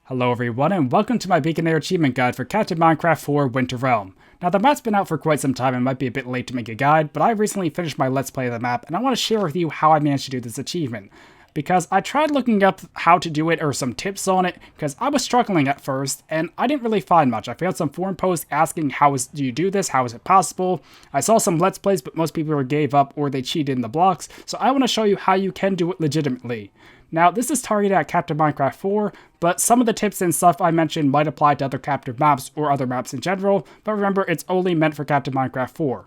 Hello everyone, and welcome to my Beaconator achievement guide for Captain Minecraft 4 Winter Realm. Now the map's been out for quite some time and might be a bit late to make a guide, but I recently finished my Let's Play of the map, and I want to share with you how I managed to do this achievement. Because I tried looking up how to do it or some tips on it, because I was struggling at first, and I didn't really find much. I found some forum posts asking do you do this, how is it possible? I saw some Let's Plays, but most people gave up or they cheated in the blocks, so I want to show you how you can do it legitimately. Now, this is targeted at Captain Minecraft 4, but some of the tips and stuff I mentioned might apply to other captive maps or other maps in general, but remember, it's only meant for Captain Minecraft 4.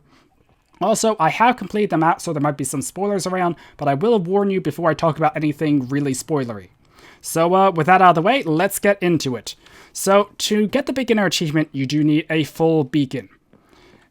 Also, I have completed the map, so there might be some spoilers around, but I will warn you before I talk about anything really spoilery. So, with that out of the way, let's get into it. So, to get the beginner achievement, you do need a full beacon.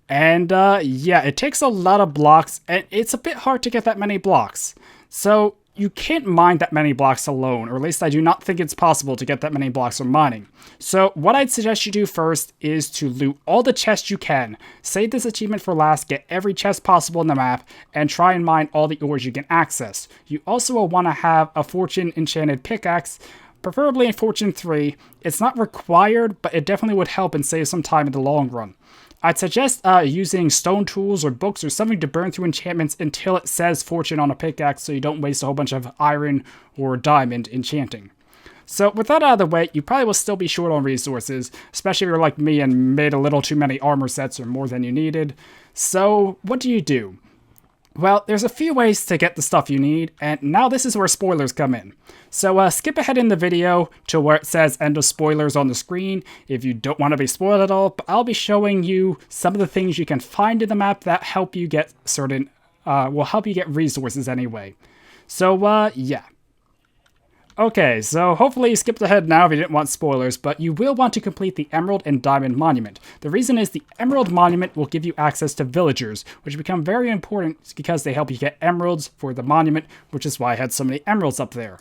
And, yeah, it takes a lot of blocks, and it's a bit hard to get that many blocks. So, you can't mine that many blocks alone, or at least I do not think it's possible to get that many blocks from mining. So what I'd suggest you do first is to loot all the chests you can. Save this achievement for last, get every chest possible in the map, and try and mine all the ores you can access. You also will want to have a fortune enchanted pickaxe, preferably in Fortune 3. It's not required, but it definitely would help and save some time in the long run. I'd suggest using stone tools or books or something to burn through enchantments until it says fortune on a pickaxe so you don't waste a whole bunch of iron or diamond enchanting. So with that out of the way, you probably will still be short on resources, especially if you're like me and made a little too many armor sets or more than you needed. So what do? Well, there's a few ways to get the stuff you need, and now this is where spoilers come in. So skip ahead in the video to where it says end of spoilers on the screen if you don't want to be spoiled at all, but I'll be showing you some of the things you can find in the map that help you get will help you get resources anyway. So, yeah. Okay, so hopefully you skipped ahead now if you didn't want spoilers, but you will want to complete the Emerald and Diamond Monument. The reason is the Emerald Monument will give you access to villagers, which become very important because they help you get emeralds for the monument, which is why I had so many emeralds up there.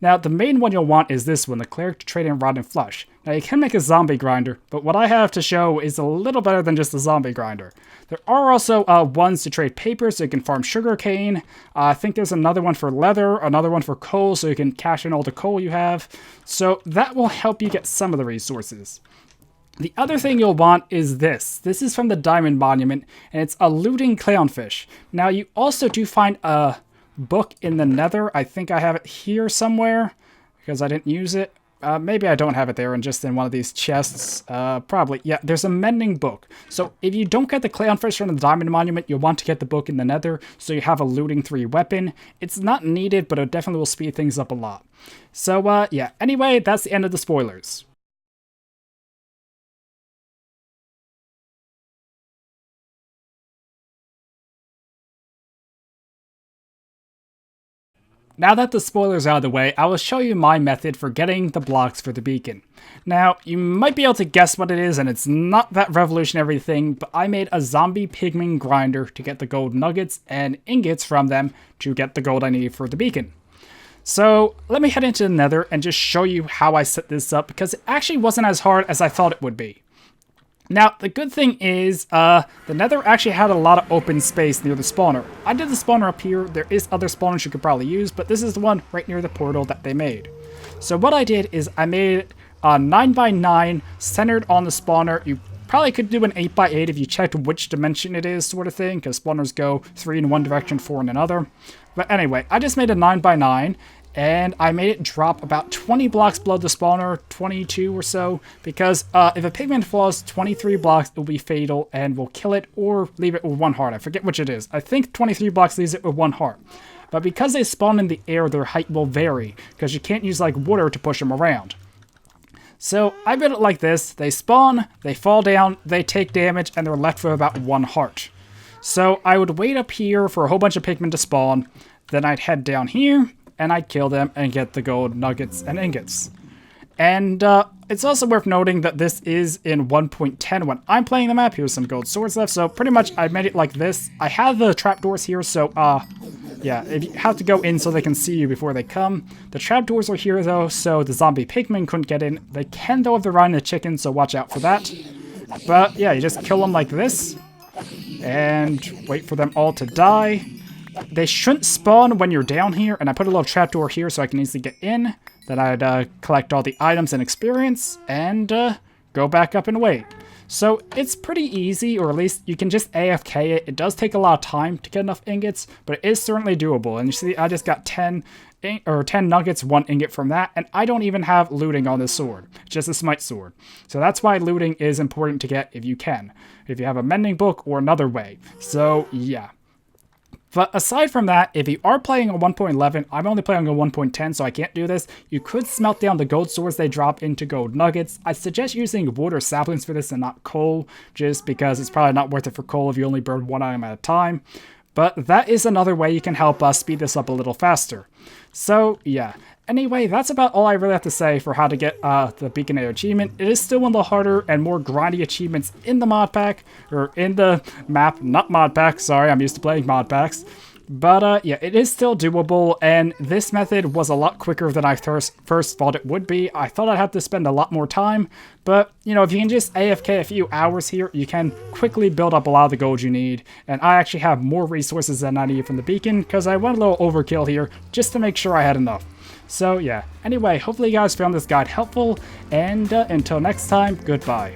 Now, the main one you'll want is this one, the Cleric to trade in Rotten Flesh. Now, you can make a zombie grinder, but what I have to show is a little better than just a zombie grinder. There are also ones to trade paper, so you can farm sugarcane. I think there's another one for leather, another one for coal, so you can cash in all the coal you have. So that will help you get some of the resources. The other thing you'll want is this. This is from the Diamond Monument, and it's a looting clownfish. Now, you also do find a book in the nether. I think I have it here somewhere because I didn't use it. Maybe I don't have it there and just in one of these chests. Probably. Yeah, there's a mending book. So if you don't get the clownfish from the Diamond Monument, you'll want to get the book in the nether so you have a looting 3 weapon. It's not needed, but it definitely will speed things up a lot. So, yeah. Anyway, that's the end of the spoilers. Now that the spoilers are out of the way, I will show you my method for getting the blocks for the beacon. Now, you might be able to guess what it is, and it's not that revolutionary thing, but I made a zombie pigman grinder to get the gold nuggets and ingots from them to get the gold I need for the beacon. So, let me head into the nether and just show you how I set this up, because it actually wasn't as hard as I thought it would be. Now, the good thing is, the nether actually had a lot of open space near the spawner. I did the spawner up here. There is other spawners you could probably use, but this is the one right near the portal that they made. So what I did is I made it 9x9 centered on the spawner. You probably could do an 8x8 if you checked which dimension it is, sort of thing, because spawners go 3 in one direction, 4 in another. But anyway, I just made a 9x9. And I made it drop about 20 blocks below the spawner, 22 or so, because if a pigman falls 23 blocks, it will be fatal and will kill it or leave it with 1 heart. I forget which it is. I think 23 blocks leaves it with 1 heart. But because they spawn in the air, their height will vary, because you can't use like water to push them around. So I built it like this. They spawn, they fall down, they take damage, and they're left with about 1 heart. So I would wait up here for a whole bunch of pigmen to spawn, then I'd head down here, and I'd kill them and get the gold nuggets and ingots. And it's also worth noting that this is in 1.10 when I'm playing the map. Here's some gold swords left. So pretty much I made it like this. I have the trapdoors here, so yeah, if you have to go in so they can see you before they come. The trapdoors are here though, so the zombie pigmen couldn't get in. They can though if they're riding the chicken, so watch out for that. But yeah, you just kill them like this and wait for them all to die. They shouldn't spawn when you're down here, and I put a little trapdoor here so I can easily get in. Then I'd collect all the items and experience, and go back up and wait. So it's pretty easy, or at least you can just AFK it. It does take a lot of time to get enough ingots, but it is certainly doable. And you see, I just got 10 nuggets, 1 ingot from that, and I don't even have looting on this sword, just a smite sword. So that's why looting is important to get if you can, if you have a mending book or another way. So yeah. But aside from that, if you are playing on 1.11, I'm only playing on 1.10, so I can't do this. You could smelt down the gold swords they drop into gold nuggets. I suggest using wood or saplings for this and not coal, just because it's probably not worth it for coal if you only burn 1 item at a time. But that is another way you can help us speed this up a little faster. So yeah. Anyway, that's about all I really have to say for how to get the Beaconator achievement. It is still one of the harder and more grindy achievements in the mod pack, or in the map, not mod pack, sorry, I'm used to playing mod packs. But yeah, it is still doable, and this method was a lot quicker than I first thought it would be. I thought I'd have to spend a lot more time, but, you know, if you can just AFK a few hours here, you can quickly build up a lot of the gold you need, and I actually have more resources than I need from the beacon, because I went a little overkill here, just to make sure I had enough. So yeah, anyway, hopefully you guys found this guide helpful, and until next time, goodbye.